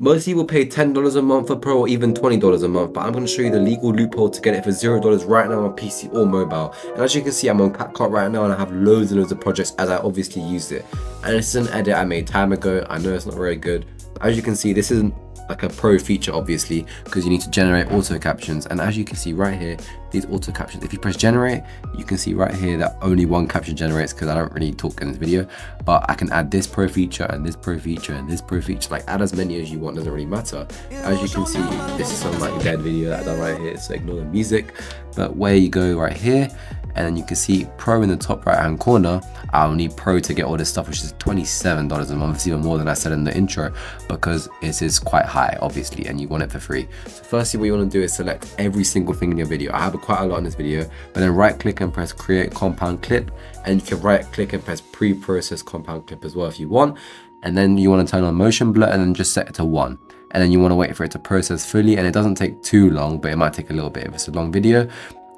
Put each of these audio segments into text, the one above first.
Most people pay $10 a month for Pro or even $20 a month, but I'm going to show you the legal loophole to get it for $0 right now on PC or mobile. And as you can see, I'm on CapCut right now and I have loads and loads of projects as I obviously used it. And it's an edit I made time ago. I know it's not very good. As you can see, this isn't like a pro feature obviously, because you need to generate auto captions. And as you can see right here, these auto captions, if you press generate, you can see right here that only one caption generates, because I don't really talk in this video, but I can add this pro feature and this pro feature and this pro feature, like add as many as you want, doesn't really matter. As you can see, this is some like dead video that I've done right here, so ignore the music. But where you go right here, and then you can see pro in the top right hand corner, I'll need pro to get all this stuff, which is $27 a month. It's even more than I said in the intro, because it is quite high obviously and you want it for free. So firstly, what you want to do is select every single thing in your video. I have quite a lot in this video, but then right click and press create compound clip, and you can right click and press pre-process compound clip as well if you want. And then you want to turn on motion blur and then just set it to 1. And then you want to wait for it to process fully, and it doesn't take too long, but it might take a little bit if it's a long video.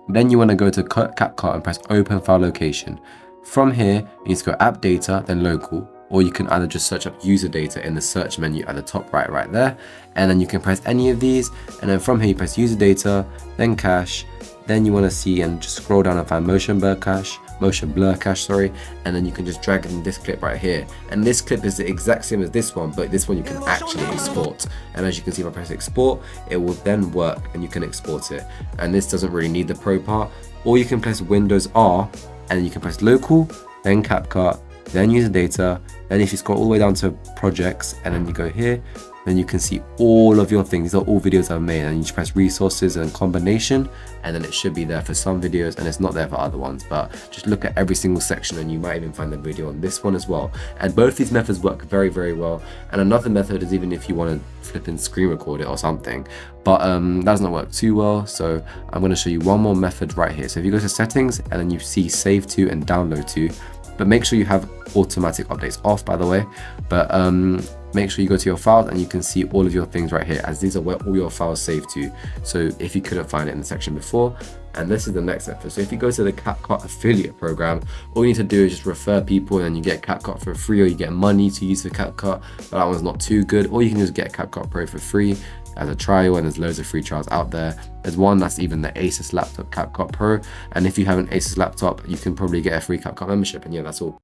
Then you want to go to CapCut and press open file location. From here, you need to go app data, then local, or you can either just search up user data in the search menu at the top right there. And then you can press any of these. And then from here, you press user data, then cache. Then you want to see and just scroll down and find motion blur cache, and then you can just drag in this clip right here. And this clip is the exact same as this one, but this one you can actually export. And as you can see, if I press export, it will then work and you can export it. And this doesn't really need the pro part. Or you can press Windows R and then you can press local, then CapCut, then user data. Then if you scroll all the way down to projects and then you go here, then you can see all of your things. These are all videos I've made, and you just press resources and combination, and then it should be there for some videos and it's not there for other ones. But just look at every single section and you might even find the video on this one as well. And both these methods work very, very well. And another method is even if you want to flip and screen record it or something, but that doesn't work too well. So I'm going to show you one more method right here. So if you go to settings and then you see save to and download to, but make sure you have automatic updates off, by the way. But make sure you go to your files and you can see all of your things right here, as these are where all your files save to. So if you couldn't find it in the section before, and this is the next step. So if you go to the CapCut affiliate program, all you need to do is just refer people and then you get CapCut for free, or you get money to use for CapCut, but that one's not too good. Or you can just get CapCut Pro for free as a trial, and there's loads of free trials out there. There's one that's even the Asus laptop CapCut Pro, and if you have an Asus laptop, you can probably get a free CapCut membership. And yeah, that's all.